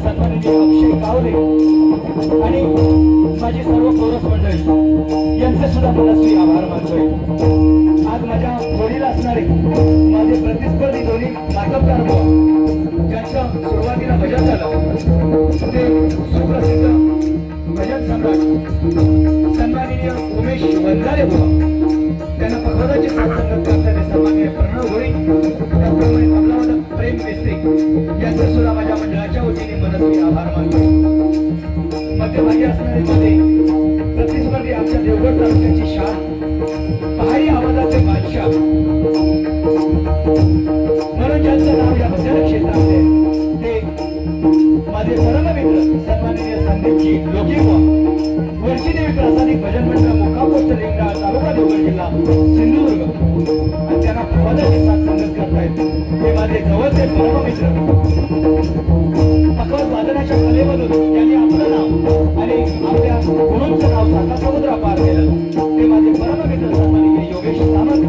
सन्माननीय अक्षय कावले आणि माझी सर्व कोरस मंडळी यांचे सुद्धा मनस्वी आभार मानतोय। आज माझ्या जोडीला असणारे माझे प्रतिस्पर्धी दोन्ही नाटककार ज्यांचं सुरुवातीला भजन झालं ते सुप्रसिद्ध भजन सम्राट सन्माननीय उमेश वंजारे त्यांना भगवताची साथ संगत करताना सन्माननीय प्रणव होळी त्याचप्रमाणे तबलावादक प्रेम मेस्त्री यांचे सुद्धा माझ्या मंडळाच्या वतीने मनस्वी आभार मानतो। मध्यभागी असणारे माझे प्रतिस्पर्धी आमच्या देवगड तालुक्याची शान पहाडी आवाजाचे बादशाह म्हणून ज्यांचं नाव या भजन क्षेत्रामध्ये ते माझे परममित्र सन्माननीय संदीपजी लोकीबुवा वर्षीदेवी प्रासादिक भजन मंडळ मुक्कामपोस्ट लिंगराळ तालुका देवगड जिल्हा सिंधुदुर्ग आणि त्यांना पदाची साथ संगत करतायत हे माझे जवळचे परममित्र पकवाज वादनाच्या कलेमधून त्यांनी आपलं नाव आणि आपल्या गुरूंचं नाव साता समुद्रा पार केलं ते माझे परममित्र सन्माननीय योगेश सामंत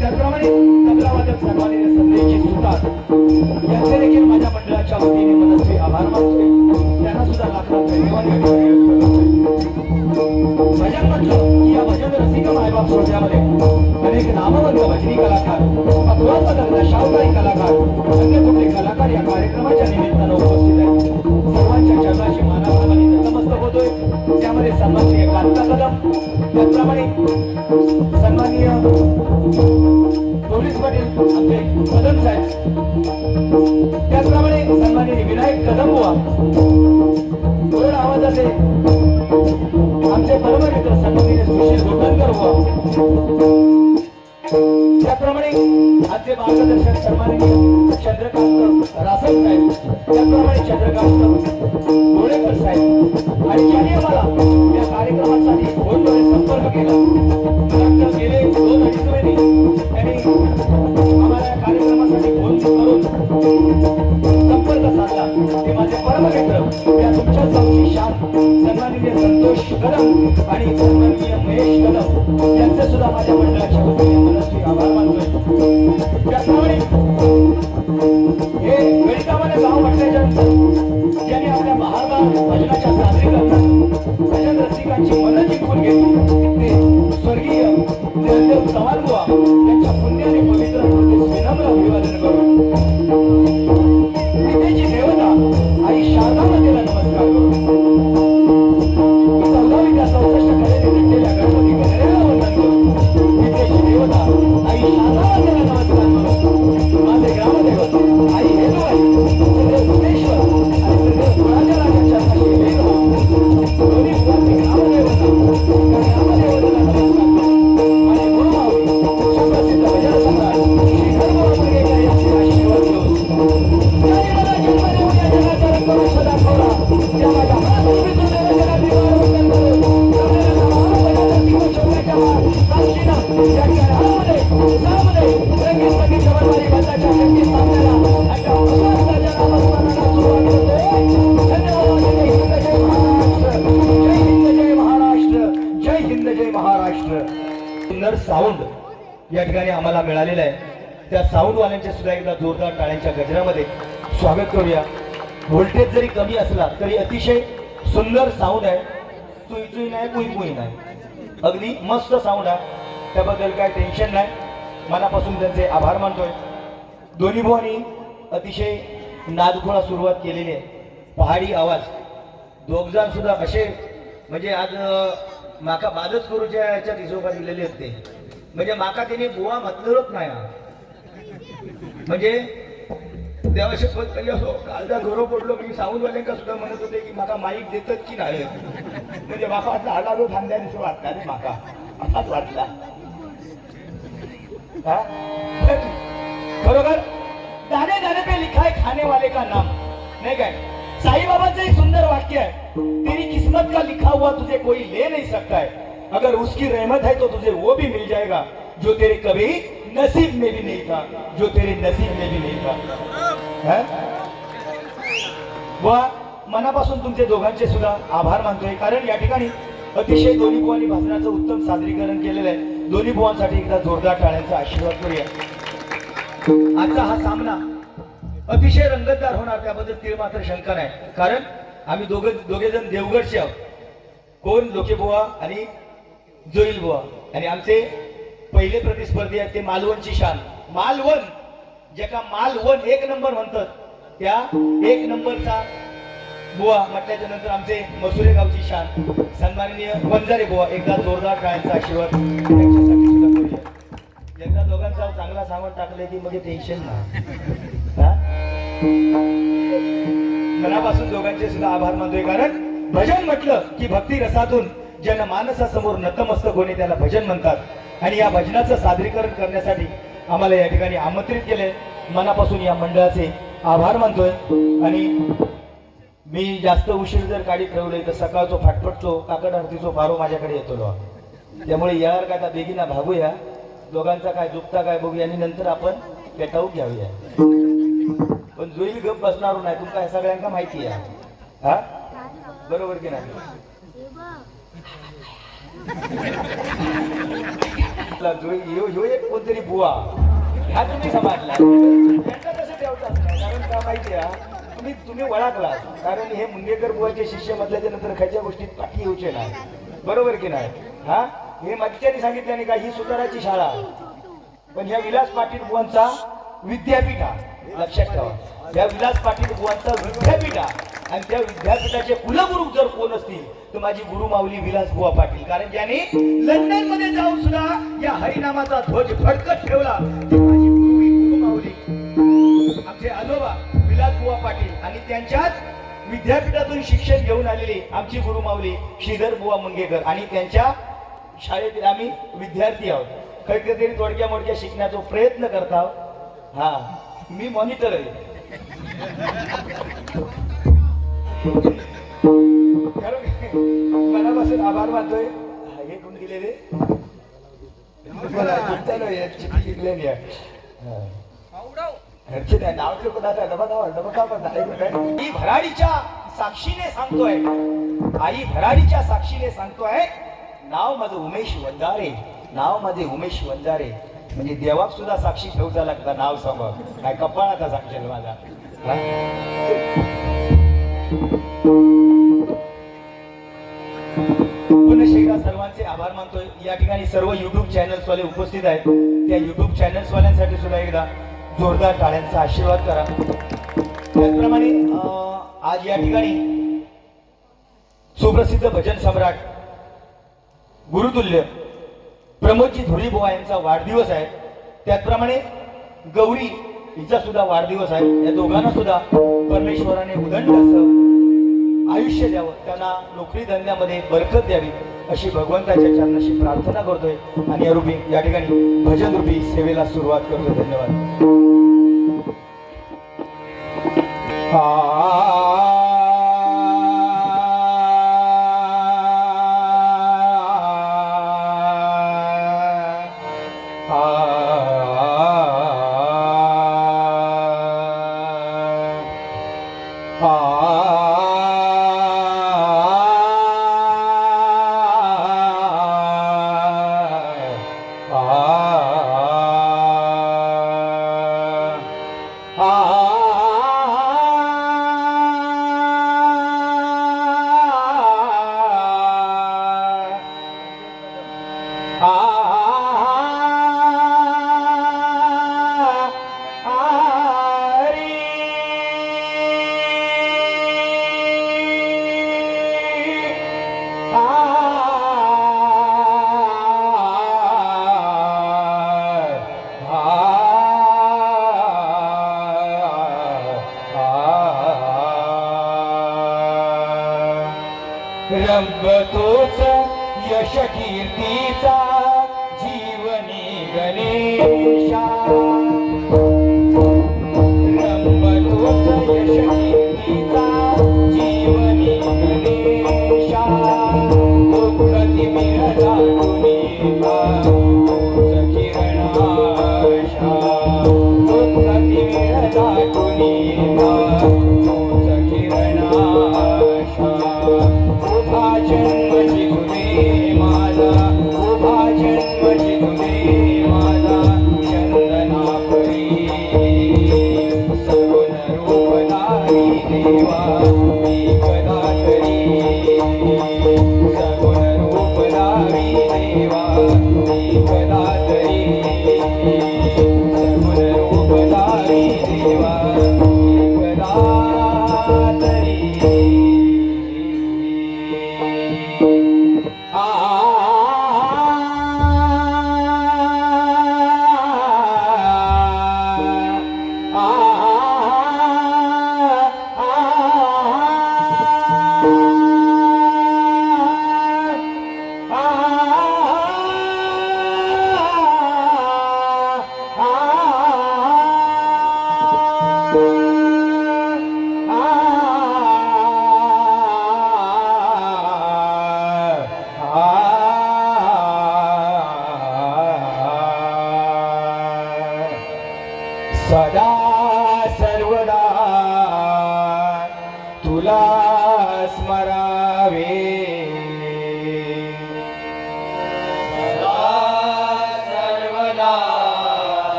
त्याचप्रमाणे तबलावादक सन्माननीय संदेशजी सुतार यांचे देखील माझ्या मंडळाच्या वतीने मनस्वी आभार मानतोय। त्यांना सुद्धा लाखात धन्यवाद भजन म्हटलं की या भजन रसिक मायबाप श्रोत्यामध्ये अनेक नामवंत भजनी कलाकार पकवाजवादक दशावतारी कलाकार अन्य कुठले कलाकार या कार्यक्रमाच्या निमित्तानं उपस्थित आहेत। सर्वांच्या चरणाशी मानाप्रमाणे नतमस्तक होतोय। त्यामध्ये सन्माननीय कांता कदम त्याचप्रमाणे सन्माननीय पोलीस पाटील आमचे कदम साहेब त्याचप्रमाणे सन्माननीय विनायक कदम बुवा गोड आवाजाचे आमचे परममित्र सन्माननीय सुशील गोटणकर बुवा त्याचप्रमाणे आजचे मार्गदर्शक सन्माननीय चंद्रकांत रासप साहेब त्याचप्रमाणे चंद्रकांत गोळेकर साहेब आणि ज्यांनी आम्हाला या कार्यक्रमासाठी फोनद्वारे संपर्क केला गेले 2-2.5 महिने त्यांनी आम्हाला या कार्यक्रमासाठी फोन करून संपर्क साधला ते माझे परममित्र या तुमच्या गावची शान सन्माननीय संतोष कदम आणि सन्माननीय महेश कदम यांचे सुद्धा माझ्या मंडळाच्या वतीने मनस्वी आभार मानतोय। त्याचप्रमाणे हे गणितामध्ये गाव म्हटल्याच्या ज्यांनी आपल्या महारबार भजनाच्या सादरीकरणात भजन रसिकांची मनं जिंकून घेतली ते स्वर्गीय देवदेव चव्हाण बुवा यांच्या पुण्याने पवित्र विनम्र अभिवादन करून विद्येची देवता आई शारदा मातेला नमस्कार करून 14वी त्या 64 कलेने नटलेल्या गणपती गणेशला वंदन करून विद्येची देवता आई शारदा मातेला नमस्कार करून माझे ग्रामदेवत आई हेदुबाई सगळे भुवनेश्वर आणि सगळे गुणाच्या राजाच्या चरणाशी लीन होऊन दोन्ही बुवांची ग्रामदेवता ग्रामदेवतेला नमस्कार करून माझे गुरुमावळी सुप्रसिद्ध भजन सम्राट श्री धर्मराव मुरगेकर यांचे आशीर्वाद घेऊन ज्याने मला जन्म देऊन या जगाचा रंग वृक्ष दाखवला त्या माझ्या मनात देवाला दिवाळ वंदन करून आपल्याला महाराजांच्या दिवस चौकाच्या साक्षीनं या घरामध्ये सामध्ये रंगीत संगीत जवळवारी बंदाच्या शक्ती सामन्याला अशा प्रशासनाच्या नामस्मरणाला सुरुवात होते। धन्यवाद। जय हिंद जय महाराष्ट्र जय हिंद जय महाराष्ट्र। सुंदर साऊंड या ठिकाणी आम्हाला मिळालेला आहे त्या साऊंडवाल्यांचे सुद्धा एकदा जोरदार टाळ्यांच्या गजरामध्ये स्वागत करूया। व्होल्टेज जरी कमी असला तरी अतिशय सुंदर साऊंड आहे चुई चुई नाही कुई कुई नाही अगदी मस्त साऊंड आहे त्याबद्दल काय टेन्शन नाही मनापासून त्यांचे आभार मानतोय। दोन्ही भावांनी अतिशय नादखुळा सुरुवात केलेली आहे पहाडी आवाज दोघजण सुद्धा असे म्हणजे आज माका बादच करूच्या याच्यात हिशोबा दिलेले आहेत ते म्हणजे माका तिने बुवा म्हटलंच नाही म्हणजे देवाशी असो कालचा गौरव पडलो मी साऊंडवाल्यांका सुद्धा म्हणत होते की माका माईक देतात की नाही म्हणजे माका वाटला हलालो थांब्या दिसं वाटला रे माका असाच वाटला बरोबर दाने दाने पे लिखा है खाने वाले का नाम नहीं काय साईं बाबाचं एक सुंदर वाक्य है तेरी किस्मत का लिखा हुआ तुझे कोई ले नहीं सकता है अगर उसकी रहमत है तो तुझे वो भी मिल जाएगा जो तेरे कभी नसीब में भी नहीं था जो तेरे नसीब में भी नहीं था। व मनापासून तुमचे दोघांचे सुद्धा आभार मानतोय कारण या ठिकाणी अतिशय दोन्ही बुवांनी भाषणाचं उत्तम सादरीकरण केलेलं आहे। दोन्ही बुवांसाठी एकदा जोरदार टाळ्यांचा आशीर्वाद करूया। आजचा हा सामना अतिशय रंगतदार होणार त्याबद्दल तीळ मात्र शंका नाही कारण आम्ही दोघे जण देवगडचे आहोत. कोण? लोके बुवा आणि जोईल बुवा. आणि आमचे पहिले प्रतिस्पर्धी आहेत ते मालवणची शान. मालवण ज्याका मालवण एक नंबर म्हणतात त्या एक नंबरचा बुवा म्हटल्याच्या नंतर आमचे मसुरे गावची शान सन्माननीय वंजारे बुवा. एकदा जोरदार टाळ्यांचा आशीर्वाद त्यांच्यासाठी सुद्धा करूया. एकदा दोघांचा चांगला सांगून टाकले की मग टेन्शन ना. मनापासून दोघांचे सुद्धा आभार मानतोय. कारण भजन म्हटलं की भक्ती रसातून ज्यांना मानसासमोर नतमस्तक होणे त्याला भजन म्हणतात. आणि या भजनाचं सादरीकरण करण्यासाठी आम्हाला या ठिकाणी आमंत्रित केले. मनापासून या मंडळाचे आभार मानतोय. आणि मी जास्त उशीर जर गाडी ठेवली तर सकाळचो फाटफटचो काकड आरतीचो फारो माझ्याकडे येतो. त्यामुळे यार काय आता बेगीना भागूया. दोघांचा काय चुकता काय बघूया आणि नंतर आपण पेटावून घ्याऊया. पण जोईल गप बसणार नाही. तुमका हे सगळ्यांना माहिती आहे. हा बरोबर की नाही? एक कोणतरी बुवा ह्या तुम्ही समाजला त्यांना कसं ठेवतात. कारण का माहिती आहे तुम्ही ओळखला. कारण हे मुंगेकर बुवाचे शिष्य म्हटल्याच्या नंतर खायच्या गोष्टीत पाठी येऊचे नाही. बरोबर की नाही? हा हे मागच्यानी सांगितल्याने का ही सुताराची शाळा पण ह्या विलास पाटील बुवांचा विद्यापीठ आहे. लक्षात ठेवा. या विलास पाटील बुवांचा विद्यापीठ आहे. आणि त्या विद्यापीठाचे कुलगुरू जर कोण असतील तर माझी गुरु माऊली विलास बुवा पाटील. कारण ज्यांनी लंडन मध्ये जाऊन सुद्धा या हरिनामाचा ध्वज फडकत ठेवला ती माझी गुरु माऊली आमचे आजोबा विलास बुवा पाटील. आणि त्यांच्याच विद्यापीठातून शिक्षण घेऊन आलेली आमची गुरु माऊली श्रीधर बुवा मुंगेकर. आणि त्यांच्या शाळेतील आम्ही विद्यार्थी आहोत. काहीतरी थोडक्या मोडक्या शिकण्याचा प्रयत्न करता. हा मी मॉनिटर आहे. मनापासून आभार मानतोय. हे कोण दिले रे? आई भराडीच्या साक्षीने सांगतोय. आई भराडीच्या साक्षीने सांगतोय नाव माझं उमेश वंजारे. नाव माझे उमेश वंजारे. म्हणजे देवाक सुद्धा साक्षी ठेवचा लागता. नाव सांगा काय कपाळाचा सांगशील माझा. पुन्हा शेखा सर्वांचे आभार मानतोय. या ठिकाणी सर्व युट्यूब चॅनल्स वाले उपस्थित आहेत. त्या युट्यूब चॅनल्स वाल्यांसाठी सुद्धा एकदा जोरदार टाळ्यांचा आशीर्वाद करा. त्याचप्रमाणे आज या ठिकाणी सुप्रसिद्ध भजन सम्राट गुरुतुल्य प्रमोदजी धुळीबुवा यांचा वाढदिवस आहे. त्याचप्रमाणे गौरी हिचा सुद्धा वाढदिवस आहे. या दोघांना सुद्धा परमेश्वराने उदंड असं आयुष्य द्यावं. त्यांना नोकरी धंद्यामध्ये बरकत द्यावी अशी भगवंताच्या चरणाशी प्रार्थना करतोय. आणि या ठिकाणी भजन रूपी सेवेला सुरुवात करतोय. धन्यवाद. रंग तोच यश कीर्तीचा जीवनी गणेशा. रंग तोच यश कीर्तीचा जीवनी गणेशा. दुःखती मिळता तुनीचा तोच किरणाशा. दुःखती मिळता तुनीचा तोच किरणाशा. उभा जन्मची तुझे माझा. उभा जन्मची तुझे माझा. चंदना परी सगुण रूपधारी देवा. एकदा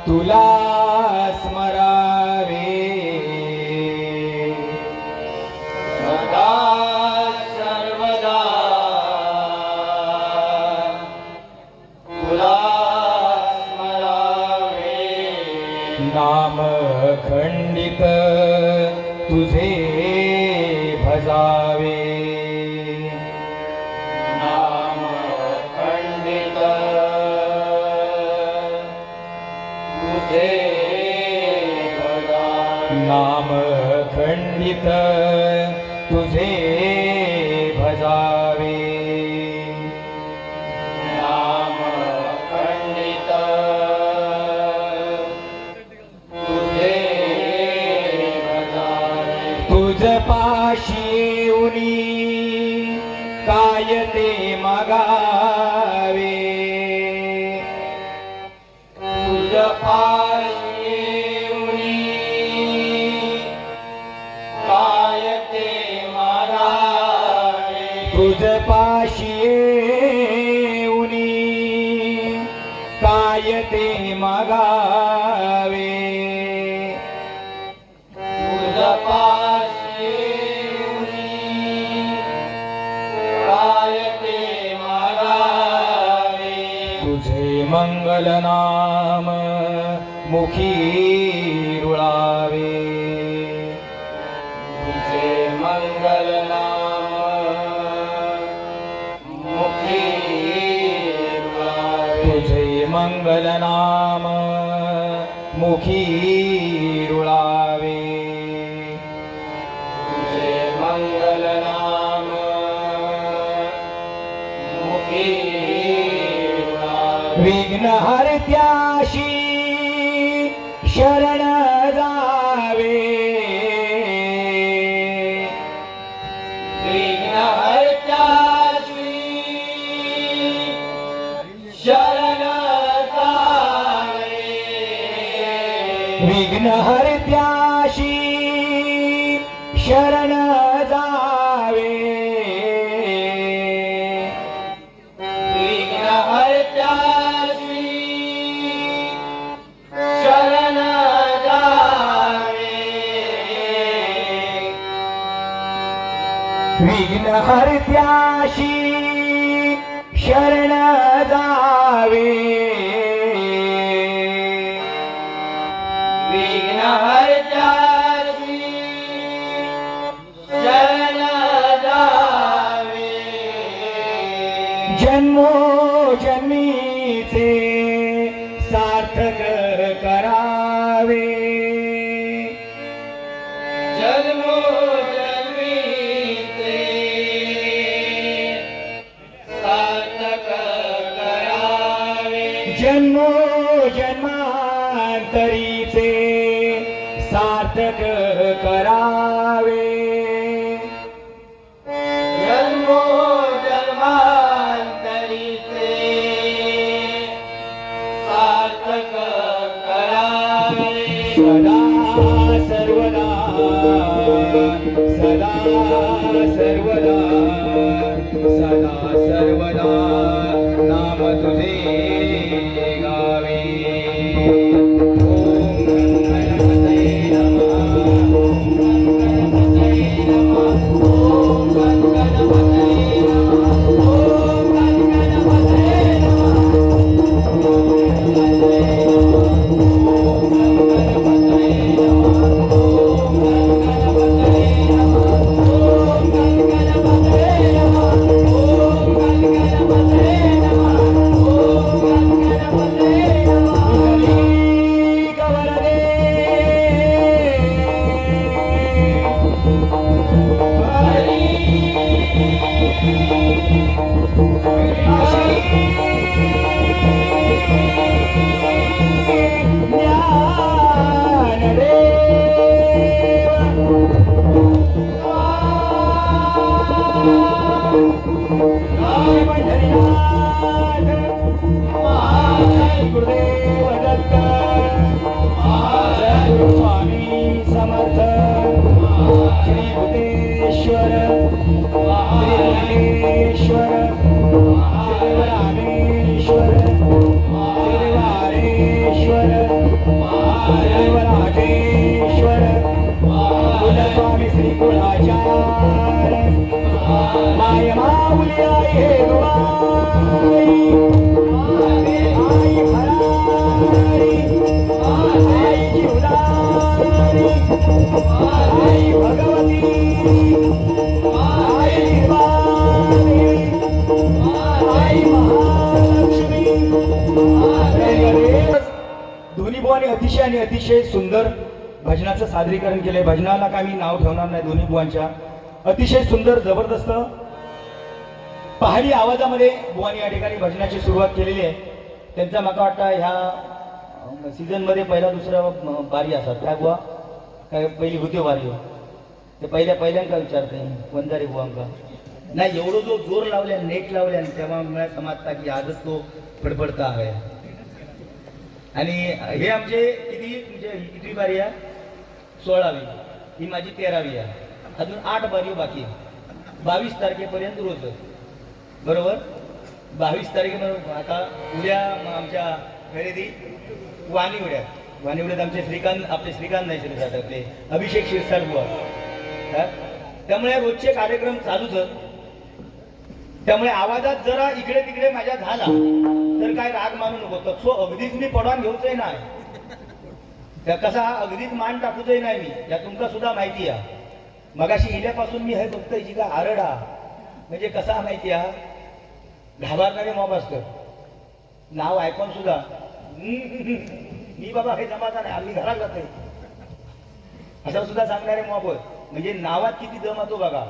तुला स्मरावे सदा सर्वदा तुला स्मरावे नाम खंडित तुझे भजावे नाम खंडित तुझे भजावे नाम खंडित तुझे भजावे नाम खंडित तुझे भजावे तुझ पाशी येऊनी काय ते मागावे तुझ पाशी येऊनी काय ते मागावे तुझ पाशी येऊनी काय ते मागावे तुझ पाशी येऊनी काय ते मागावे तुझे मंगल नाम मुखी रुळावे तुझे मंगल नाम मुखी रुळावे तुझे मंगल नाम मुखी रुळावे तुझे मंगल नाम मुखी रुळावे विघ्न हरत्याशी शरण जावे विघ्न हरत्याशी शरण जावे विघ्न हरत्याशी शरण जावे विघ्न हरत्याशी शरण जावे विघ्न हरत्याशी शरण जावे विघ्न हरत्याशी शरण जावे जन्मो जन्मीचे सार्थक करावे जन्मो जन्मीचे सार्थक करावे जन्मो जन्मांतरीचे सार्थक करावे जन्मो जन्मांतरीचे सार्थक करावे सदा सर्वदा सदा सर्वदा सदा सर्वदा नाम तुझे गावे ओम गणपतये नमः ओम गणपतये नमः ओम गणपतये नमः ओम गणपतये नमः ओम गणपतये आई हे रुबाई, आई भरारी, आई जीवदारी, आई भगवती, आई निर्वाणी, आई महालक्ष्मी. दोन्ही बुवांनी अतिशय आणि अतिशय सुंदर भजनाचं सादरीकरण केलंय. भजनाला काय मी नाव ठेवणार नाही. दोन्ही बुवांच्या अतिशय सुंदर जबरदस्त पहाडी आवाजामध्ये बुवांनी या ठिकाणी भजनाची सुरुवात केलेली आहे. त्यांचा मला वाटतं ह्या सीझनमध्ये पहिला दुसरा बारी असतात काय बुवा, काय पहिली होती बारी ते पहिल्यांका विचारते वंजारी बुवांका नाही. एवढं जो जोर लावल्या नेट लावल्या तेव्हा मला समजता की आजच तो फडफडता आहे. आणि हे आमचे किती बारी आहे? 16वी. ही माझी 13वी आहे. अजून 8 बारी बाकी आहे. 22 तारखेपर्यंत रोज बरोबर. 22 तारखेपर्यंत आता उद्या आमच्या खरेदी वाणी उड्यात आमचे श्रीकांत नाही श्रीकांत आपले अभिषेक शिरसाट बुवा. त्यामुळे रोजचे कार्यक्रम चालूच. त्यामुळे आवाजात जरा इकडे तिकडे माझ्या झाला तर काय राग मानू नको. तसो अगदीच मी पडवान घेऊचंही नाही. त्या कसा अगदीच मान टाकूचंही नाही मी. या तुमका सुद्धा माहिती आहे. मगाशी इल्यापासून मी हे बघतोय जी का आरडा म्हणजे कसा माहिती आहे घाबरणारे मॉब असतं. नाव ऐकून सुद्धा मी बाबा हे जमाचा नाही आम्ही घरात जातोय असं सुद्धा सांगणारे मॉब होत. म्हणजे नावात किती दम होतो बघा.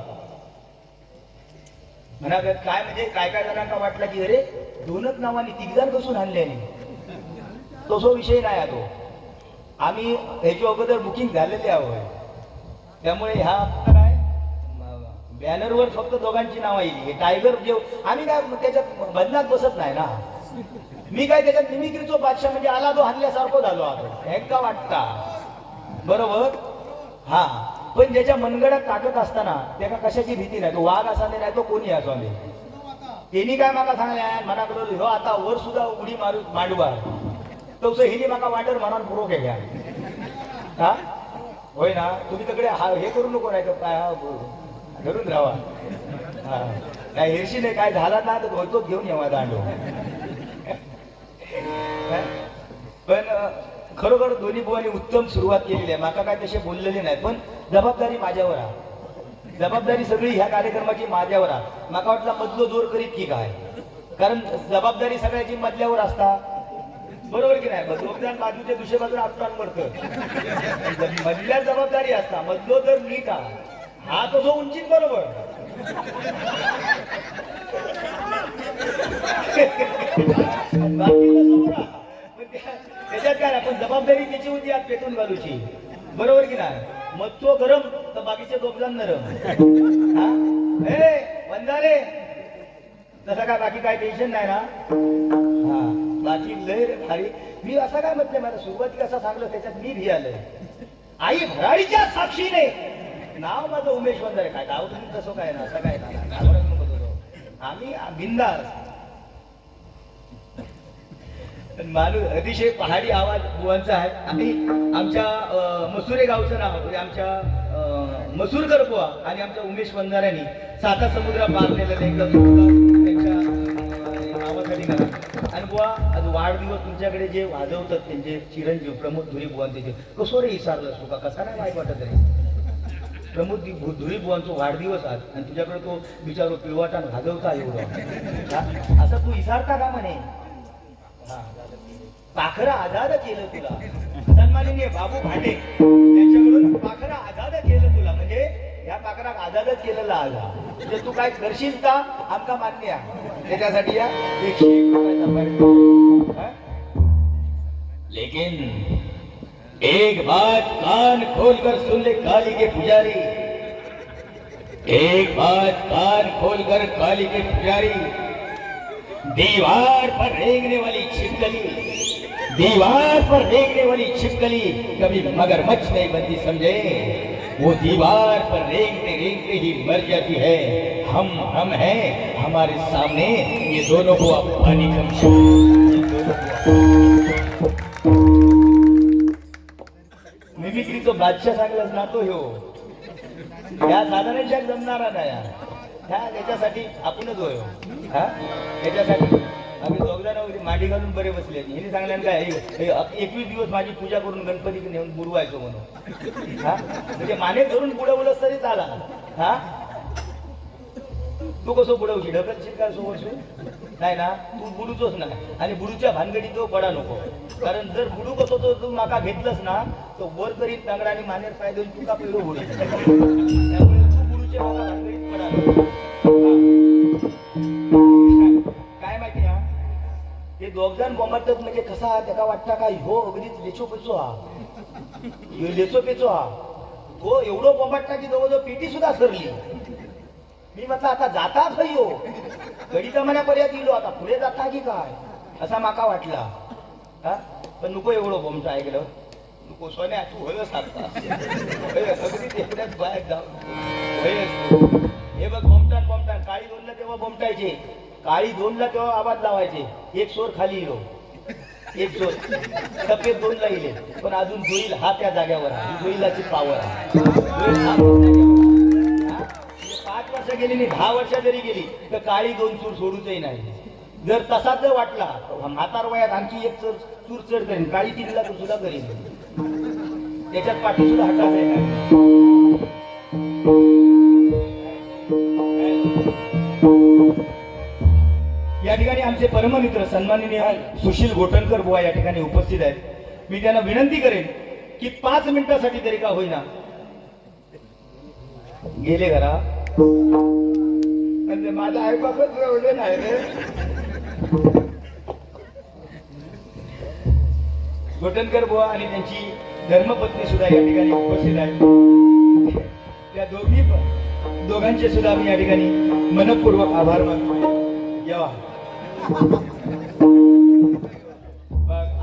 म्हणा काय म्हणजे काय जणांना वाटलं की अरे 2च नावाने 3 जण कसून आणले. तसो विषय नाही तो. आम्ही ह्याच्या अगोदर बुकिंग झालेले आहोत. त्यामुळे ह्या काय बॅनरवर फक्त दोघांची नावं येईल. हे टायगर जे आम्ही काय त्याच्यात बदनात बसत नाही ना. मी काय त्याच्यात मिमिक्रीचो बादशाह म्हणजे आला तो हल्ल्यासारखं झालो आपण हे का वाटता बरोबर. हा पण ज्याच्या मनगडात ताकद असताना त्याला कशाची भीती नाही. तो वाघ असा नाही तो कोणी असो नाही. त्यांनी काय माका सांगल्या मनाकडे हो आता वर सुद्धा उडी मांडवा तसं हिने माका वाटर म्हणून पुरो घ्या. हा होय ना. तुम्ही तिकडे हे करू नको नाही तर धरून राहा. हा काय हिरशी नाही काय झाला ना तर होतो घेऊन यावा दांडो. पण खरोखर दोन्ही बुवांनी उत्तम सुरुवात केलेली आहे. माका काय तसे बोललेले नाही. पण जबाबदारी माझ्यावर आहे. जबाबदारी सगळी ह्या कार्यक्रमाची माझ्यावर आहे. माका वाटलं मधलो जोर करीत की काय. कारण जबाबदारी सगळ्याची मधल्यावर असता बरोबर की नाही. दोघजण बाजूच्या दुसऱ्या बाजूला आपटान पडतं. मधल्या जबाबदारी असता. मधलो जर नीट हा तो जो उंचीत बरोबर त्याच्यात काय पण जबाबदारी त्याची होती आज पेटून घालूची बरोबर की नाही. मग तो गरम तर बाकीचे दोघजण नरम. हा वंजारे तसं काय बाकी काय टेन्शन नाही ना. हा बाकी लय भारी. मी असं काय म्हटलं मला सुरुवाती कसं सांगलं त्याच्यात मी भी आलंय. आई भराडीच्या साक्षीने नाव माझं उमेश वंजारे. काय नाव तुम्ही तसं काय ना असं काय ना आम्ही बिंदास. माणूस अतिशय पहाडी आवाज बुवांचा आहे. आणि आमच्या मसुरे गावचं नाव म्हणजे आमच्या मसूरकर बुवा आणि आमच्या उमेश वंजाऱ्यांनी 7 समुद्र पार केलेलं एकदम त्यांच्या नावासाठी करा. आणि बुवा आज वाढदिवस तुमच्याकडे जे वाजवतात त्यांचे चिरंजीव प्रमोद धुरी बुवांचे कसो रे विसरलास तुका कसा नाही माहीत वाटत रे. प्रमोद धुरी बुवांचा वाढदिवस आज आणि तुझ्याकडे तो बिचारो पिळवाटान वाजवता एवढं असं तू विसरता का म्हणे. पाखरा आझाद केलं तुला. सन्माननीय बाबू भाटे त्यांच्याकडून पाखरा आझाद केलं तुला म्हणजे या पाखराक आझादच केलेला आजा. म्हणजे तू काय करशील का आमका मान्य आहे. त्याच्यासाठी या 101 रुपयाचा. लेकिन एक बात कान खोलकर सुन ले काली के पुजारी. एक बात कान खोलकर काली के पुजारी. दीवार पर रेंगने वाली छिपकली, दीवार पर रेंगने वाली छिपकली कभी मगरमच्छ नहीं बनती समझे. वो दीवार पर रेंगते रेंगते ही मर जाती है. हम हैं हमारे सामने ये दोनों को अब पानी कम. मिमिक्रीचा बादशाह सांगलाच ना तो ह्यो. या साधारण जग जमणारा नाही. त्याच्यासाठी आपणच होय हा त्याच्यासाठी आम्ही दोघजण मांडी घालून बरे बसले हिने सांगल्यानं काय 21 दिवस माझी पूजा करून गणपती नेऊन बुडवायचो म्हणून हा म्हणजे माने धरून बुडवलंच तरी चाला हा तू कसं बुडवशील ढकलशील का सोबत नाही ना तू बुडूचोच ना आणि बुडूच्या भानगडीत तो पडा नको कारण जर बुडू कसो तो तू माका घेतलंस ना तो वर करीत तांगडा आणि मानेर पाय देऊन तुका पहिलो बुडी त्यामुळे तू बुडूच्या माका भानगडीत पडा नको काय माहिती हा ते दोघजण बोंबाटतात म्हणजे कसा त्याका वाटता का हो अगदीच लेचो पेचो हा लेचो पेचो हा हो एवढं बोंबाटता की जवळजवळ पेटी सुद्धा सरली मी म्हटलं आता जाता खयो गडीचा मनापर्यंत गेलो आता पुढे जाता की काय असा माका वाटला हा पण नको एवढं बोमचं ऐकलं नको सोन्या तू होयच आता अगदी एवढ्याच बाहेर जाऊ हे बघ बोमटान काळी दोनला तेव्हा बोमटायचे काळी दोनला तेव्हा आवाज लावायचे एक सोर खाली येलो एक सोर सफेद दोनला येईल पण अजून जोईल हा त्या जाग्यावर जोईलाची पावर 5 वर्ष गेली नाही 10 वर्ष जरी गेली तर काळी दोन सूर सोडूचही नाही जर तसाच जर वाटला म्हातार वयात आणखी एक सूर चढ करेन काळी तिला तो सुद्धा करीन त्याच्यात पाठी सुद्धा हटाच आहे या ठिकाणी आमचे परममित्र सन्माननीय सुशील गोटणकर बुवा या ठिकाणी उपस्थित आहेत मी त्यांना विनंती करेन की 5 मिनिटासाठी तरी का होईना गेले घरा म्हणजे माझा आईबापच एवढे नाही रे गोटणकर बुवा आणि त्यांची धर्मपत्नी सुद्धा या ठिकाणी उपस्थित आहेत त्या दोघांचे सुद्धा मी या ठिकाणी मनपूर्वक आभार मानतो येवा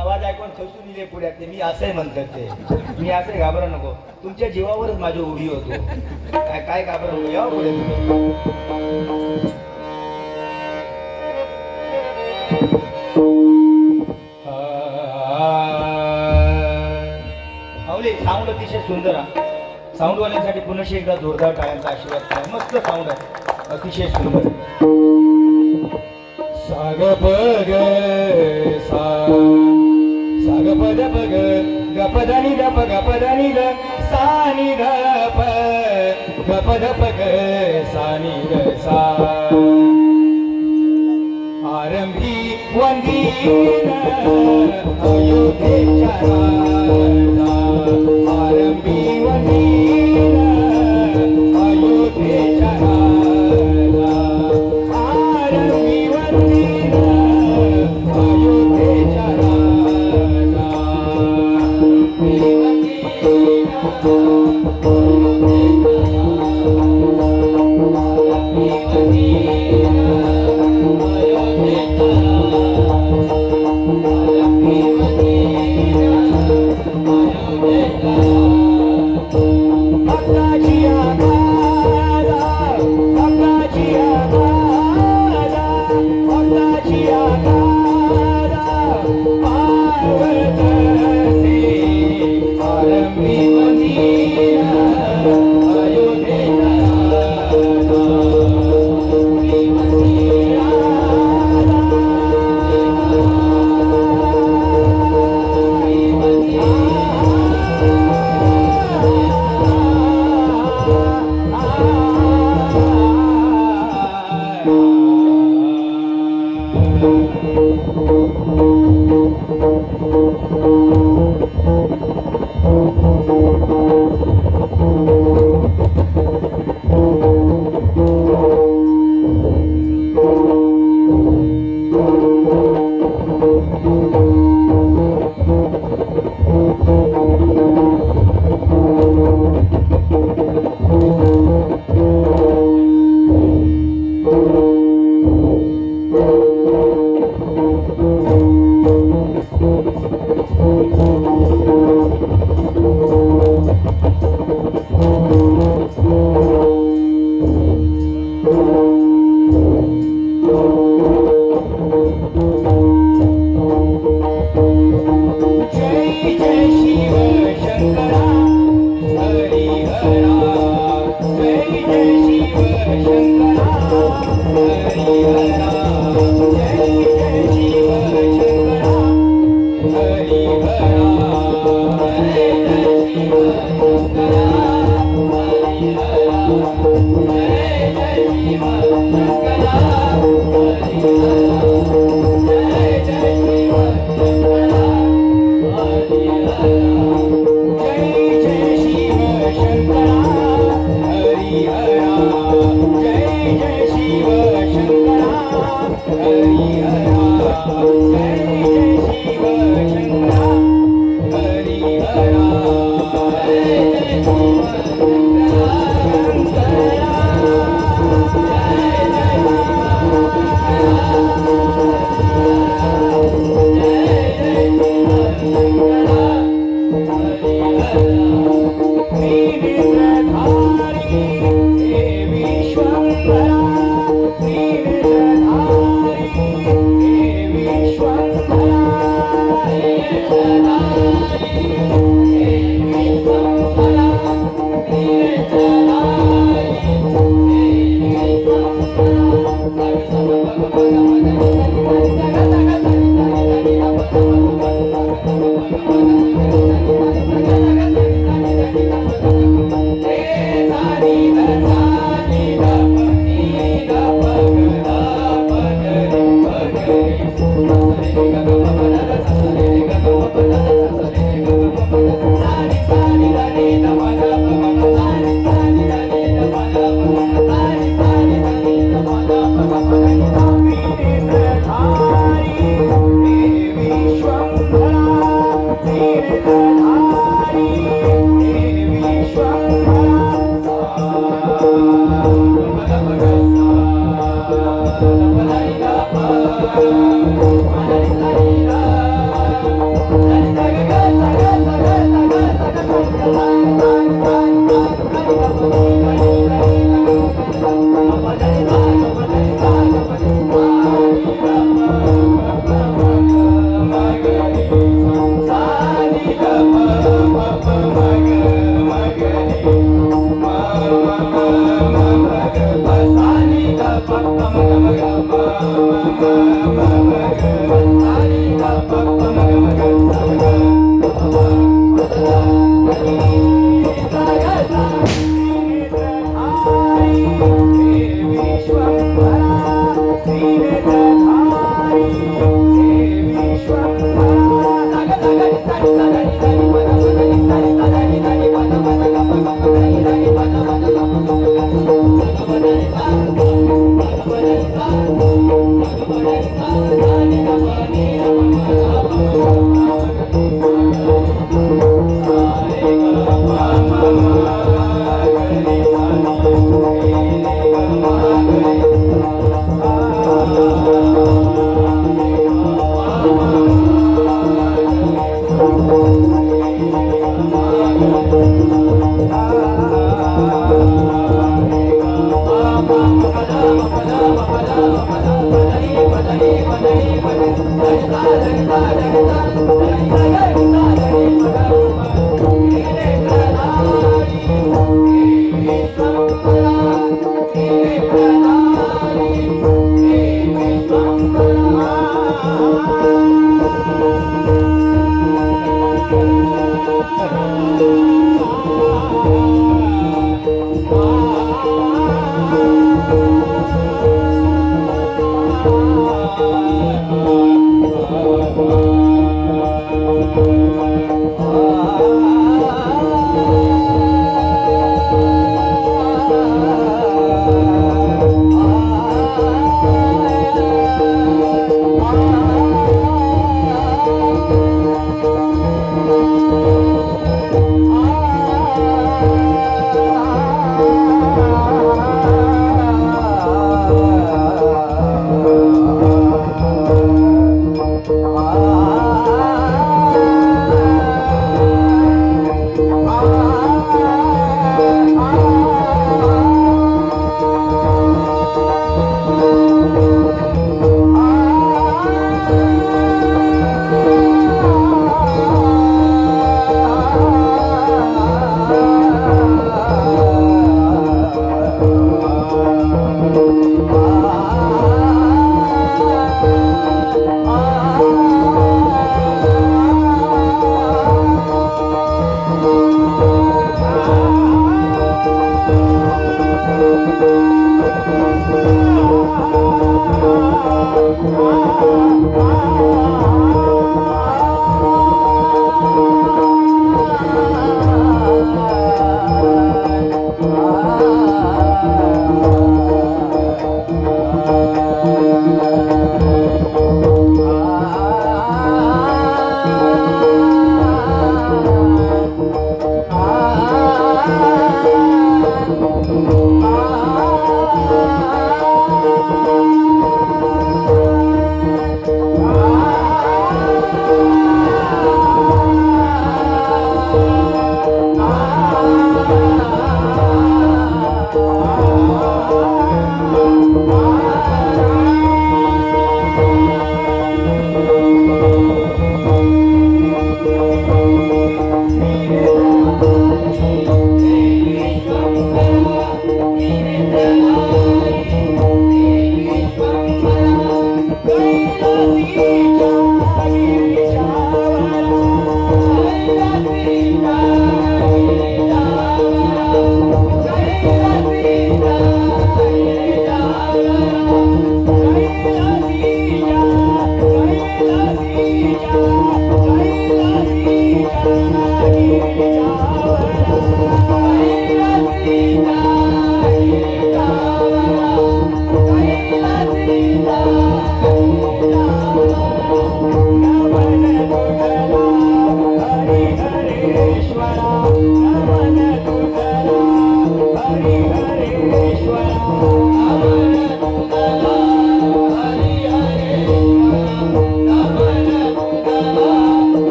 आवाज ऐकून खसून दिले पुढ्यात मी असंही म्हणतात ते मी असं घाबरा नको तुमच्या जीवावरच माझी उडी होतो काय घाबरा नको यावं पुढे आवले साऊंड अतिशय सुंदर आहे साऊंडवाल्यांसाठी पुन्हा एकदा जोरदार टाळ्यांचा आशीर्वाद मस्त साऊंड आहे अतिशय सुंदर साग बग साग पद बग गपदानी द प गपदानी द सानी द प गपद पग सानी द सा आरंभी वंदीन अयोध्येच्या राजा आरंभी वंदीन अयोध्येच्या राजा आरंभी वंदीन अयोध्येच्या राजा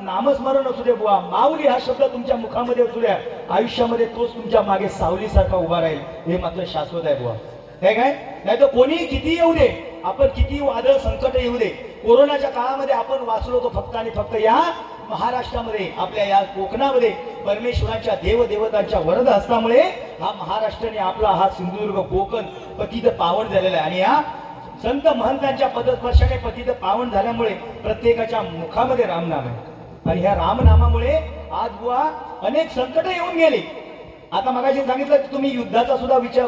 नामस्मरण असू दे बुवा, माऊली हा शब्द तुमच्या मुखामध्ये असू द्या, आयुष्यामध्ये तोच तुमच्या मागे सावलीसारखा उभा राहील, हे मात्र शाश्वत आहे बुवा. काय नाही तर कोणी किती येऊ दे, आपण किती वादळ संकट येऊ दे, कोरोनाच्या काळामध्ये आपण वाचलो तो फक्त आणि फक्त या महाराष्ट्रामध्ये, आपल्या या कोकणामध्ये परमेश्वराच्या देवदेवतांच्या वरद हस्तामुळे हा महाराष्ट्राने आपला हा सिंधुदुर्ग कोकण पतित पावन झालेला आहे. आणि या संत महंतांच्या पदस्पर्शाने पतित पावन झाल्यामुळे प्रत्येकाच्या मुखामध्ये रामनाम आहे. आणि ह्या रामनामामुळे आज बुवा अनेक संकट येऊन गेले. आता मगाशी सांगितलं की तुम्ही युद्धाचा सुद्धा विचार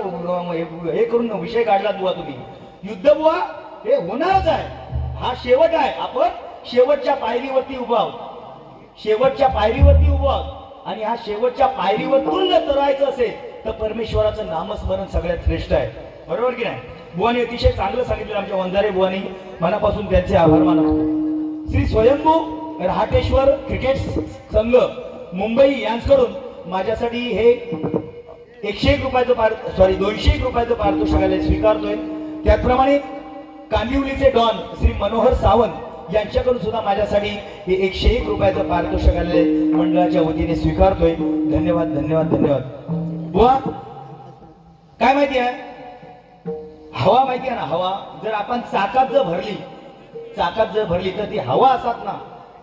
हे करून विषय काढला बुवा. तुम्ही युद्ध बुवा हे होणारच आहे, हा शेवट आहे. आपण शेवटच्या पायरीवरती उभा आहोत, शेवटच्या पायरीवरती उभा आहोत. आणि ह्या शेवटच्या पायरीवरतून जर तरायचं असेल तर परमेश्वराचं नामस्मरण सगळ्यात श्रेष्ठ आहे. बरोबर की नाही? बुवानी अतिशय चांगलं सांगितलं आमच्या वंजारे बुवानी, मनापासून त्यांचे आभार मानतो. श्री स्वयंभू रहाटेश्वर क्रिकेट संघ मुंबई यांच्याकडून माझ्यासाठी हे 201 रुपयाचं पारितोषिक स्वीकारतोय. त्याचप्रमाणे कांदिवलीचे डॉन श्री मनोहर सावंत यांच्याकडून सुद्धा माझ्यासाठी हे 101 रुपयाचं पारितोषिक मंडळाच्या वतीने स्वीकारतोय. धन्यवाद धन्यवाद धन्यवाद. बुवा काय माहिती आहे, हवा माहिती आहे ना, हवा जर आपण चाकात जर भरली तर ती हवा असतात ना,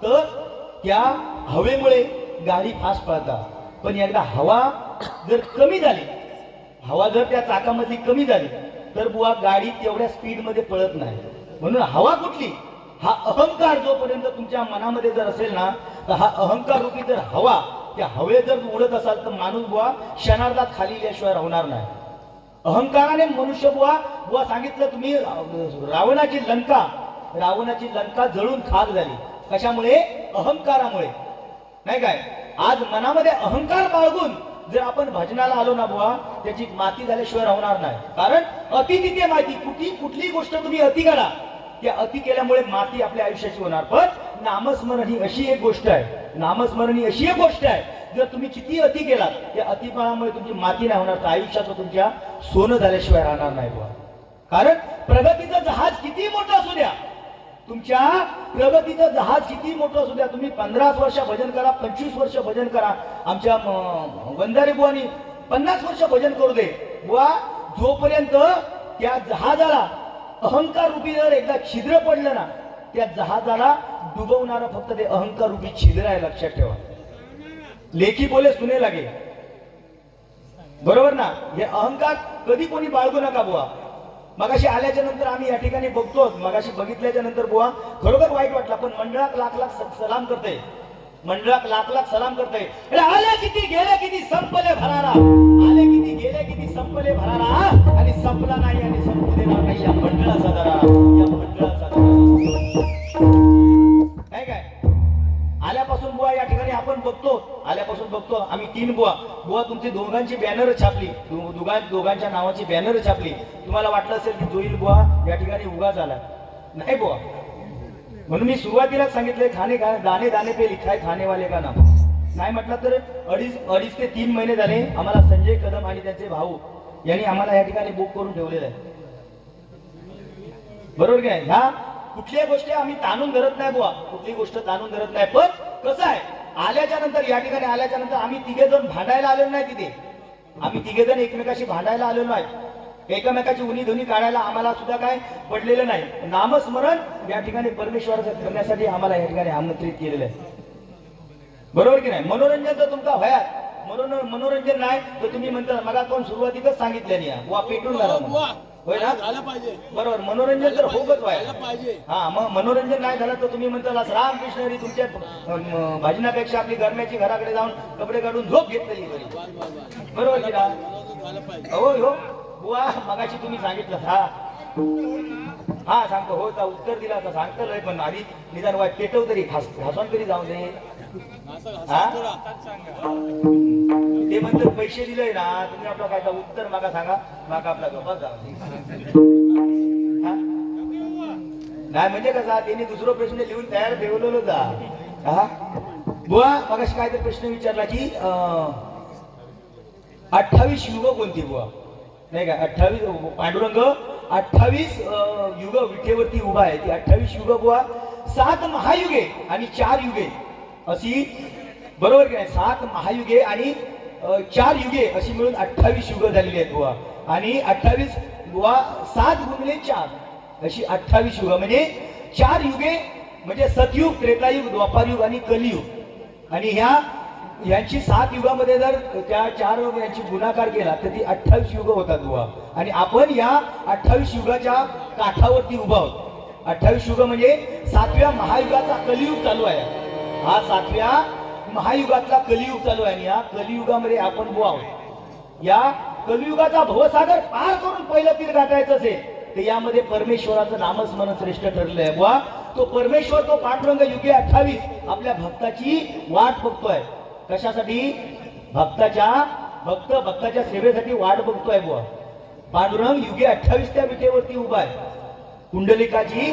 तर त्या हवेमुळे गाडी फास्ट पळतात. पण एकदा हवा जर कमी झाली, हवा जर त्या चाकामधली कमी झाली तर बुवा गाडी तेवढ्या स्पीड मध्ये पळत नाही. म्हणून हवा कुठली, हा अहंकार जोपर्यंत तुमच्या मनामध्ये जर असेल ना, तर हा अहंकार रूपी जर हवा, त्या हवेत जर उडत असाल तर माणूस बुवा क्षणार्धात खाली गेल्याशिवाय राहणार नाही. अहंकाराने मनुष्य बुवा सांगितलं तुम्ही, रावणाची लंका जळून खाक झाली. कशामुळे? अहंकारामुळे. नाही काय? आज मनामध्ये अहंकार बाळगून जर आपण भजनाला आलो ना बुवा, त्याची माती झाल्याशिवाय राहणार नाही. कारण अति तिथे माती, कुठली गोष्ट तुम्ही अति करा, त्या अति केल्यामुळे माती आपल्या आयुष्याची होणार. पण नामस्मरण ही अशी एक गोष्ट आहे, जर तुम्ही किती अति केलात, त्या अतिपणामुळे तुमची माती नाही होणार, तर आयुष्याचं तुमच्या सोनं झाल्याशिवाय राहणार नाही बुवा. कारण प्रगतीचं जहाज किती मोठं असू द्या, तुमच्या प्रगतीचं जहाज किती मोठं असू द्या, तुम्ही 15 वर्ष भजन करा, 25 वर्ष भजन करा. आमच्या वंजारी बुवानी 50 वर्ष भजन करू दे बुवा, जोपर्यंत त्या जहाजाला अहंकार रूपी जर एकदा छिद्र पडलं ना, त्या जहाजाला डुबवणारा फक्त ते अहंकार रूपी छिद्र आहे, लक्षात ठेवा. लेखी बोले सुने लागे, बरोबर ना? हे अहंकार कधी कोणी बाळगू नका बुवा. मगाशी आल्याच्या नंतर आम्ही या ठिकाणी बघतो, मगाशी बघितल्याच्या नंतर बुवा खरोखर वाईट वाटला. पण मंडळात लाख लाख सलाम करते, आले किती गेले किती संपले भरारा, आले किती गेले किती संपले भरारा, आणि संपला नाही आणि संपू देणार नाही या मंडळाचा दरारा, या मंडळाचा नाही काय? आल्यापासून बुवा या ठिकाणी आपण बघतो आम्ही 3 बुवा तुमची दोघांची बॅनर छापली, दोघांच्या नावाची बॅनर छापली. तुम्हाला वाटलं असेल की जोईल बुवा या ठिकाणी उगाच आला, नाही बुवा. म्हणून मी सुरुवातीला सांगितलंय, दाने दाने पे लिखाय खाने वाले का नाम. नाही म्हटलं तर अडीच ते 3 महिने झाले आम्हाला संजय कदम आणि त्यांचे भाऊ यांनी आम्हाला या ठिकाणी बुक करून ठेवलेलं आहे. बरोबर काय? ह्या कुठल्या गोष्टी आम्ही ताणून धरत नाही बुवा, कुठली गोष्ट ताणून धरत नाही. पण कसं आहे, या ठिकाणी आल्याच्या नंतर आम्ही 3 जण भांडायला आलेलो नाही. तिथे आम्ही 3 जण एकमेकाशी भांडायला आलेलो नाही, एकमेकाची उनी धुनी काढायला आम्हाला सुद्धा काय पडलेलं नाही. नामस्मरण या ठिकाणी परमेश्वराचं करण्यासाठी आम्हाला या ठिकाणी आमंत्रित केलेलं आहे. बरोबर की नाही? मनोरंजन तर तुमचा भयात मनोरंजन नाही तर तुम्ही म्हणता मला कोण सुरुवातीलाच सांगितलं नाही बुवा, पेटून झाला होय ना? बरोबर, मनोरंजन तर होतच पाहिजे. हा, मग मनोरंजन नाही झालं तर तुम्ही म्हणता रामकृष्ण हरी, तुमच्या भजनापेक्षा आपली गरम्याची घराकडे जाऊन कपडे काढून झोप घेतलेली बरी. बरोबर की ना? हो बुवा, मगाशी तुम्ही सांगितलं हा सांगतो हो, उत्तर दिला तर सांगतोय. पण आधी निदान वाईट पेटव तरी, घासून तरी जाऊ दे. ते म्हणतात पैसे दिले ना तुम्ही, आपला काय उत्तर मागा सांगा, मागा आपला गप्पा जा. नाही म्हणजे कसा, त्यांनी दुसरा प्रश्न लिहून तयार ठेवलेलो जा. बुवा मगाशी काय तर प्रश्न विचारला की 28 युग कोणती बुवा, नाही का? 28 पांडुरंग 28 युग विठेवरती उभा आहे. ती 28 युग बुवा 7 महायुगे आणि 4 युगे. अशी, बरोबर की नाही, 7 महायुगे आणि 4 युगे अशी मिळून 28 युग झालेली आहेत बुवा. आणि 28 बुवा 7 गुणिले 4 अशी 28 युग, म्हणजे 4 युगे, म्हणजे सतयुग, त्रेतायुग, द्वापारयुग आणि कलियुग. आणि यांची 7 युगामध्ये जर त्या 4 यांची गुणाकार केला तर ती 28 युग होतात बुवा. आणि आपण या 28 युगाच्या काठावरती उभा आहोत. 28 युग म्हणजे 7व्या महायुगाचा कलियुग चालू आहे. हा 7व्या महायुगातला कलियुग चालू आहे. आणि या कलियुगामध्ये आपण बुवा आहोत. या कलियुगाचा भवसागर पार करून पहिलं तीर गाठायचं असेल तर यामध्ये परमेश्वराचं नामस्मरण श्रेष्ठ ठरलंय बुवा. तो परमेश्वर, तो पांडुरंग युगे 28 आपल्या भक्ताची वाट बघतोय. कशासाठी? भक्ताच्या सेवेसाठी वाट बघतोय बुवा. पांडुरंग युगे 28 त्या विटेवरती उभा आहे. कुंडलिकाची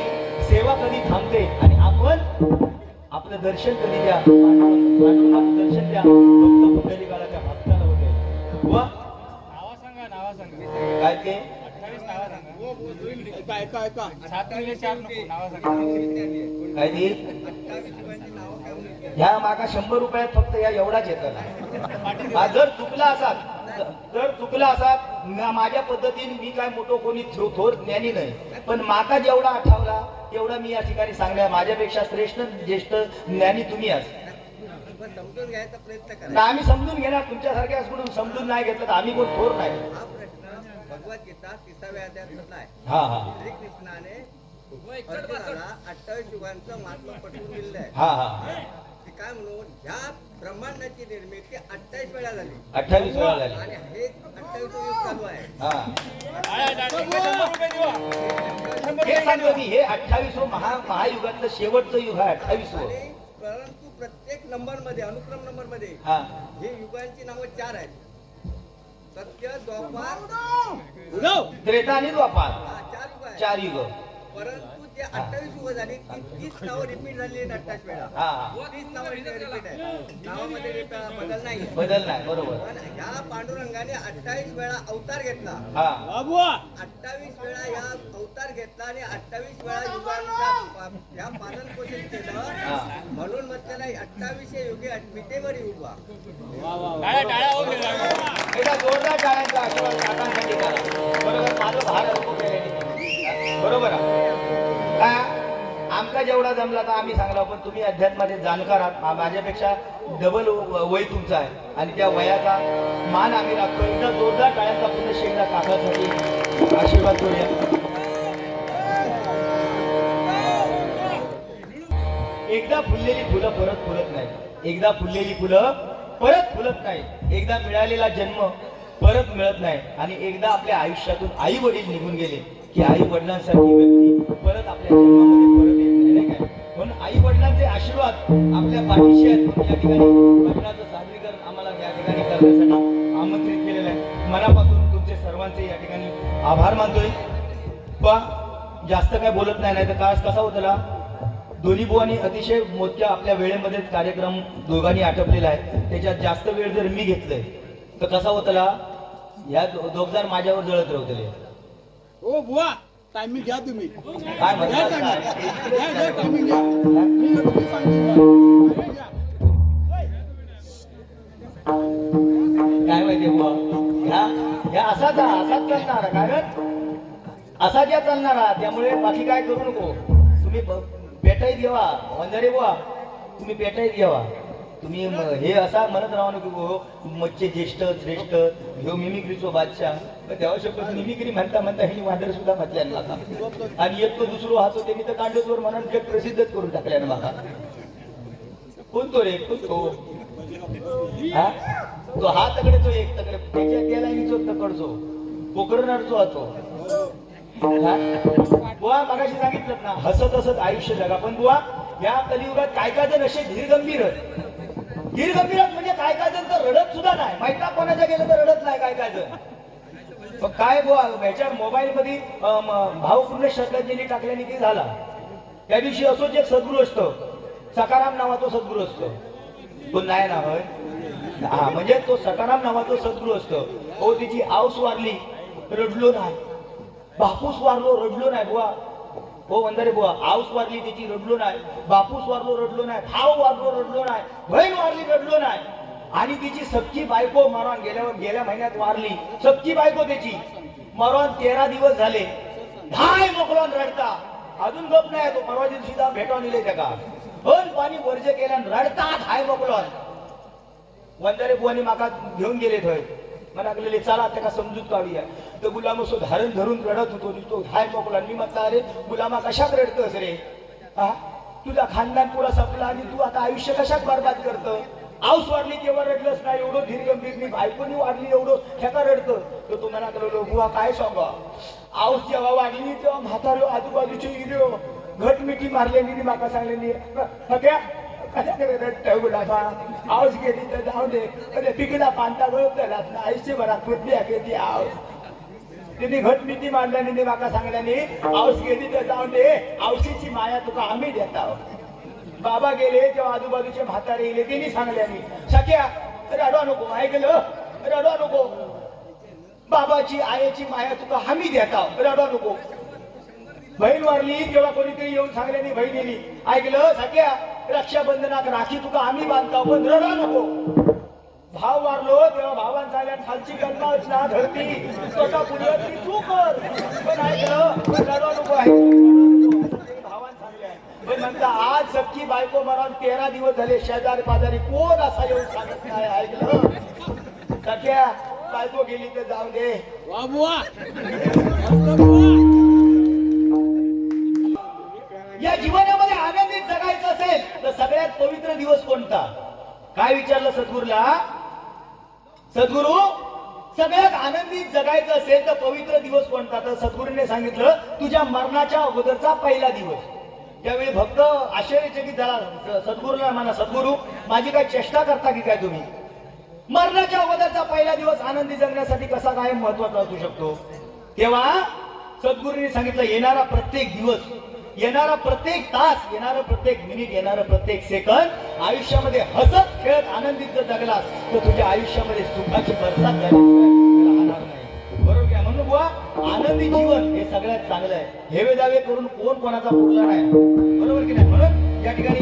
सेवा कधी थांबते आणि आपण आपलं दर्शन कधी द्या, पांडुरंगाचं दर्शन द्या. भक्त कुंडलिकाला, त्या भक्ताला होते बुवा. काय ते काय ते ह्या मागा 100 रुपयात फक्त या एवढाच येतात. जर चुकला असात माझ्या पद्धतीने, मी काय मोठो कोणी थोर ज्ञानी नाही, पण माका जेवढा आठवला तेवढा मी या ठिकाणी सांगण्या. माझ्यापेक्षा श्रेष्ठ ज्येष्ठ ज्ञानी तुम्ही आहात. समजून घ्यायचा प्रयत्न करा. आम्ही समजून घेणार, तुमच्यासारख्या म्हणून समजून नाही घेतलं तर आम्ही कोण थोर नाही. हा प्रश्न भगवद्गीता 30व्या अध्यायात आहे. हा हा श्रीकृष्णाने अर्जुनाला 28 युगांचं महत्व पटवून दिलेलं आहे. हा हा ते काय म्हणून, ह्या ब्रह्मांडाची निर्मिती 28 वेळा झाली. 28 वेळा झाली. आणि हे 28 युग चालू आहे. हे सांगतो मी, हे 28 महायुगातलं शेवटचं युग आहे. 28. परंतु प्रत्येक नंबर मध्ये, अनुक्रम नंबर मध्ये हे युगांची नावं 4 आहेत. सत्य, द्वापार, त्रेता आणि द्वापार, 4 युग आहेत. 4 युग. परंतु जे 28 युग झाली ती 30 नावं रिपीट झाली आहेत 28 वेळा. 30 नावं रिपीट आहे. नावामध्ये बदल नाही. बदल नाही, बरोबर. पण ह्या पांडुरंगाने 28 वेळा अवतार घेतला. 28 वेळा या अवतार घेतला आणि 28 वेळा युगांचा ह्या पालन पोषण केलं. म्हणून म्हटलं नाही 28 युगे विटेवर उभा. जोरदार टाळ्यांचा आशीर्वाद काकांसाठी करा. बरोबर, माझं भारत बरोबर आहे. आमका जेवढा जमला तर आम्ही सांगला, पण तुम्ही अध्यात्मामध्ये जाणकार आहात. माझ्यापेक्षा डबल वय तुमचं आहे आणि त्या वयाचा मान आम्ही राखतो. एकदा जोरदार टाळ्यांचा पुन्हा शेकडा काकासाठी आशीर्वाद करूया. एकदा फुललेली फुलं परत फुलत नाही. एकदा फुललेली फुलं परत फुलत नाही. एकदा मिळालेला जन्म परत मिळत नाही. आणि एकदा आपल्या आयुष्यातून आई वडील निघून गेले की आई वडिलांसारखी व्यक्ती परत आपल्या जन्मामध्ये परत येत नाही, काय? म्हणून आई वडिलांचे आशीर्वाद आपल्या पाठीशी आहेत. या ठिकाणी लग्नाचं सादरीकरण आम्हाला या ठिकाणी करण्यासाठी आमंत्रित केलेलं आहे. मनापासून तुमचे सर्वांचे या ठिकाणी आभार मानतोय. पण जास्त काय बोलत नाही, तर काळ कसा होता, दोन्ही बुवांनी अतिशय मोठ्या आपल्या वेळेमध्येच कार्यक्रम दोघांनी आटपलेला आहे. त्याच्यात जास्त वेळ जर मी घेतलंय तर कसा होता, या दोघदार माझ्यावर जळत राहतले. ओ बुवा, टायमिंग घ्या तुम्ही. काय म्हणतात टायमिंग घ्या. मी सांगतो काय माहिती बुवा, ह्या असाच चालणार, कारण असा ज्या चालणारा. त्यामुळे बाकी काय करू नको. तुम्ही पेटाईत घ्यावा. वंजारे बुवा, तुम्ही पेटाईत घ्यावा. तुम्ही हे असा म्हणत राहा नको मच्छे ज्येष्ठ श्रेष्ठ ह्यो मिमिक्रीचो बादशाह. तेव्हा शब्द मिमिक्री म्हणता म्हणता हे वादर सुद्धा म्हटल्या आणि एक तो दुसरो हातो ते मी तर कांडोचोर म्हणून जग प्रसिद्धच करून टाकल्यानं मला. कोणतो रे, कोणतो तो हा तकडे, तो एक तकडे त्याच्या त्याला तकडचो पोकरणारचो हातो. बुवा मगाशी सांगितलं ना, हसत हसत आयुष्य जगा. पण बुवा या कलियुगात काय काय जण असे धीरगंभीर म्हणजे काय काय जण तर रडत सुद्धा नाही. माहिती कोणाच्या गेलं तर रडत नाही काय काय जण. काय बुवा ह्याच्या मोबाईल मध्ये भावपूर्ण श्रद्धांजली टाकल्याने ती झाला. त्या दिवशी असोच एक सद्गुरू असतो, सकाराम नावाचा सद्गुरू असतो. तो नाही ना होय, हा म्हणजे तो सकाराम नावाचा सद्गुरू असतो. ओ तिची आऊस वारली, रडलो नाही. बापूस वारलो, रडलो नाही बुवा. हो वंदरे बुवा, आऊस वारली त्याची रडलो नाही, बापूस वारलो रडलो नाही, भाव वारलो रडलो नाही, बहीण वारली रडलो नाही. आणि तिची सख्खी बायको मरण गेल्या महिन्यात वारली. सख्खी बायको त्याची मरण 13 दिवस झाले. धाय मोकळून रडता, अजून गप नाही. तो परवा दिवशी जा भेटावून दिले त्याका पण पाणी वर्ज केल्या रडता धाय मोकळून. वंदरे बुवानी माका घेऊन गेले थंय, मला लागलेले चला त्याला समजूत काढूया. तर गुलाम असो धारण धरून रडत होतो, तो धाय मोकळा. मी म्हटलं अरे गुलामा कशात रडतस रे, हा तुझा खानदान पुरा संपला आणि तू आता आयुष्य कशात बरबाद करतं. आऊस वाढली तेव्हा रडलंच नाही, एवढं धीर गंभीरनी बायकोनी वाढली एवढं ह्याका रडतं. तर तो म्हणा लागलो बुवा काय सांगा, आऊस जेव्हा वाढली तेव्हा म्हातारो आजूबाजूची हिरो घट मिठी मारलेली माका सांगलेली आऊस गेली तर जाऊ दे, अरे पिकला पांता गळत आयुष्य भरात पृथ्वी आखेची आऊस. तिने घट मिठी मारल्याने माका सांगल्याने आऊस गेली तर जाऊ दे, आऊशीची माया तुका आम्ही देता. बाबा गेले तेव्हा आजूबाजूचे म्हातारे गेले त्यांनी सांगल्याने सख्या रडवा नको, ऐकलं रडवा नको, बाबाची आईची माया तुका आम्ही देता, रडवा नको. बहीण वारली तेव्हा कोणीतरी येऊन सांगल्याने बहिणीनी ऐकलं सख्या रक्षाबंधनात राखी तुका आम्ही बांधता पण रडवा नको. भाव वारलो तेव्हा भावान सांगल्या खालची कल्पनाच ना धरती स्वतः पुढे तू कर, पण ऐकलं रडवा नको आहे भावान सांगल्या. पण म्हणता आज सख्खी बायको मरण 13 दिवस झाले, शेजारी पाजारी कोण असा येऊन सांगत नाही. ऐकलं सख्या बायको गेली तर जाऊ दे. वा बुवा, मस्त बुवा. या जीवनामध्ये आनंदीत जगायचं असेल तर सगळ्यात पवित्र दिवस कोणता, काय विचारलं सद्गुरूला. सद्गुरू सगळ्यात आनंदीत जगायचं असेल तर पवित्र दिवस कोणता, तर सद्गुरूने सांगितलं तुझ्या मरणाच्या अगोदरचा पहिला दिवस. त्यावेळी भक्त आश्चर्यचकित झाला. सद्गुरूला म्हणा सद्गुरू माझी काय चेष्टा करता की काय तुम्ही, मरणाच्या अगोदरचा पहिला दिवस आनंदी जगण्यासाठी कसा काय महत्वाचा असू शकतो. तेव्हा सद्गुरूंनी सांगितलं येणारा प्रत्येक दिवस, येणारा प्रत्येक तास, येणारा प्रत्येक मिनिट, येणारा प्रत्येक सेकंद आयुष्यामध्ये हसत खेळत आनंदित जर जगलास तर तुझ्या आयुष्यामध्ये सुखाची बरसात झाली राहणार नाही. बरोबर काय म्हणून बुवा, आनंदी जीवन हे सगळ्यात चांगलं आहे. हेवे दावे करून कोण कोणाचा पुरला नाही, बरोबर की नाही. म्हणून या ठिकाणी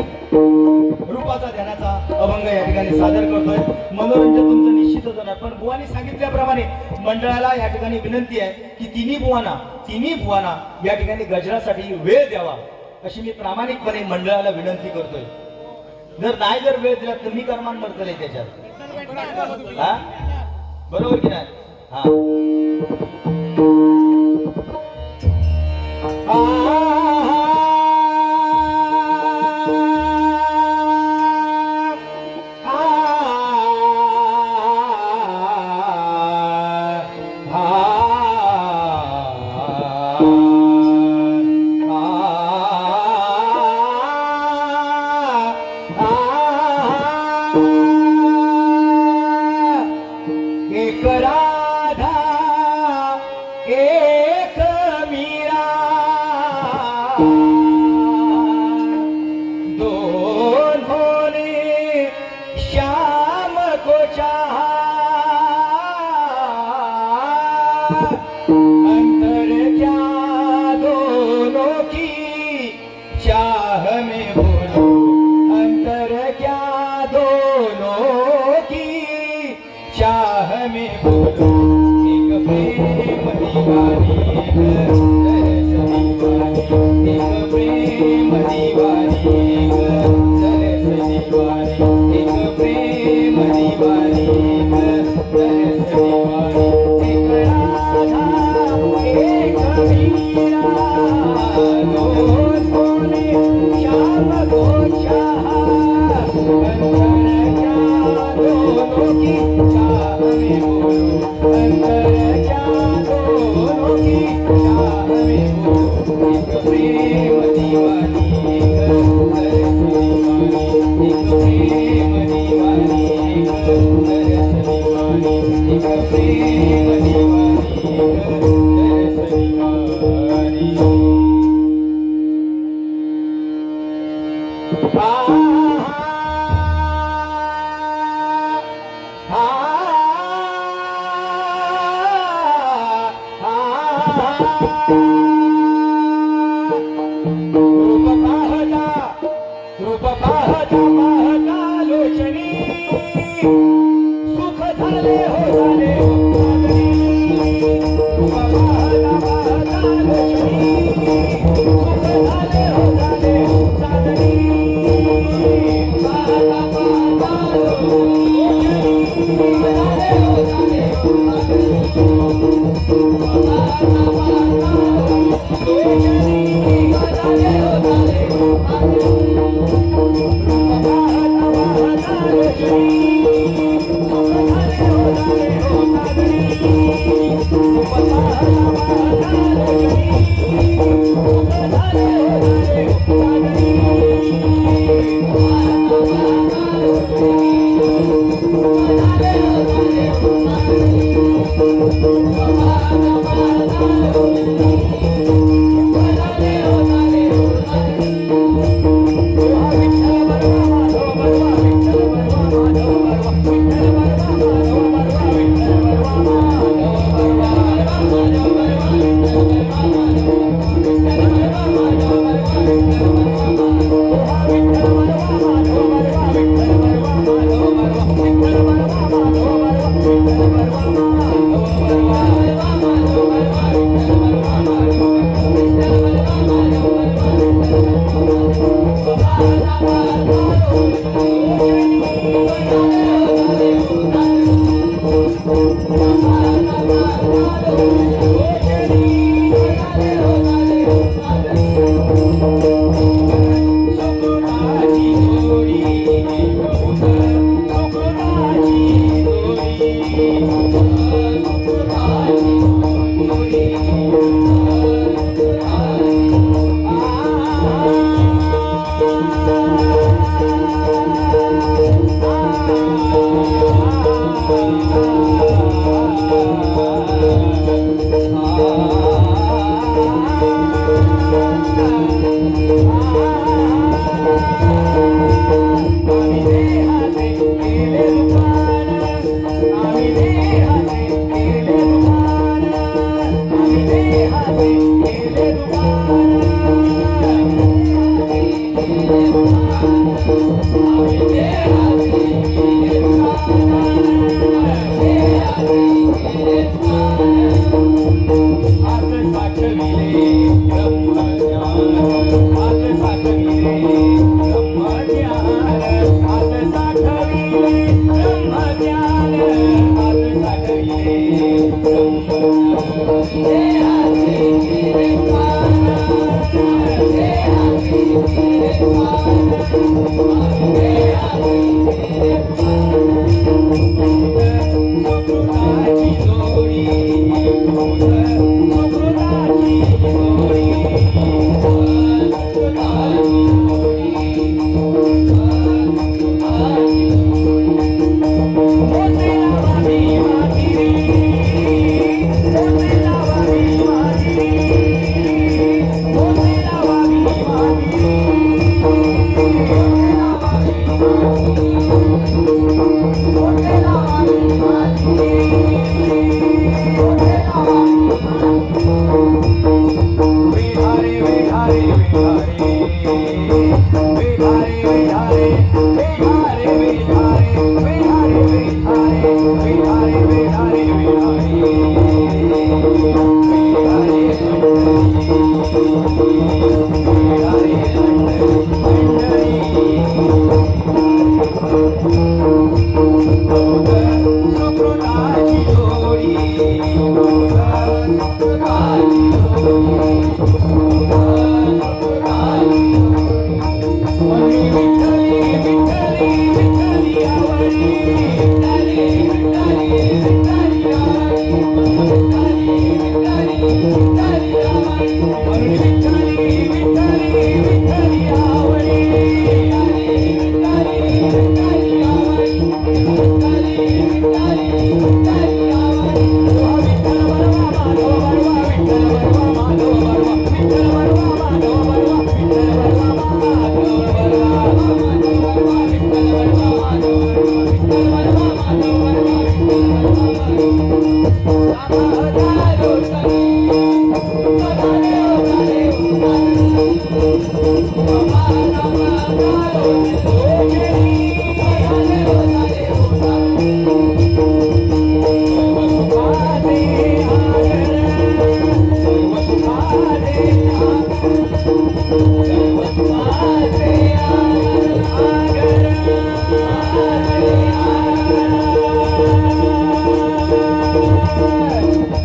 रूपाचा ध्यानाचा अभंग या ठिकाणी सादर करतोय. मनोरंजन तुमचं निश्चितच होणार. पण बुवानी सांगितल्याप्रमाणे मंडळाला या ठिकाणी विनंती आहे की तिन्ही बुवांना या ठिकाणी गजरासाठी वेळ द्यावा अशी मी प्रामाणिकपणे मंडळाला विनंती करतोय. जर वेळ दिला तर मी कर्मान मरतले त्याच्यात, हा बरोबर की नाही. हा एक राधा एक मीरा दोनों ने श्याम को चाहा, अंतर क्या दोनों की चाह में बोलो, अंतर क्या दोनों की चाह में बोलो. एक प्रेम दीवानी एक प्रेम दीवानी एक प्रेम दीवानी एक राधा एक मीरा दोनों ने श्याम को चाहा, अंतर क्या दोनों की चाह में बोलो, अंतर क्या दोनों की चाह में बोलो. एक प्रेम दीवानी एक प्रेम दीवानी एक प्रेम दीवानी. झाले हो झाले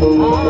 Thank you.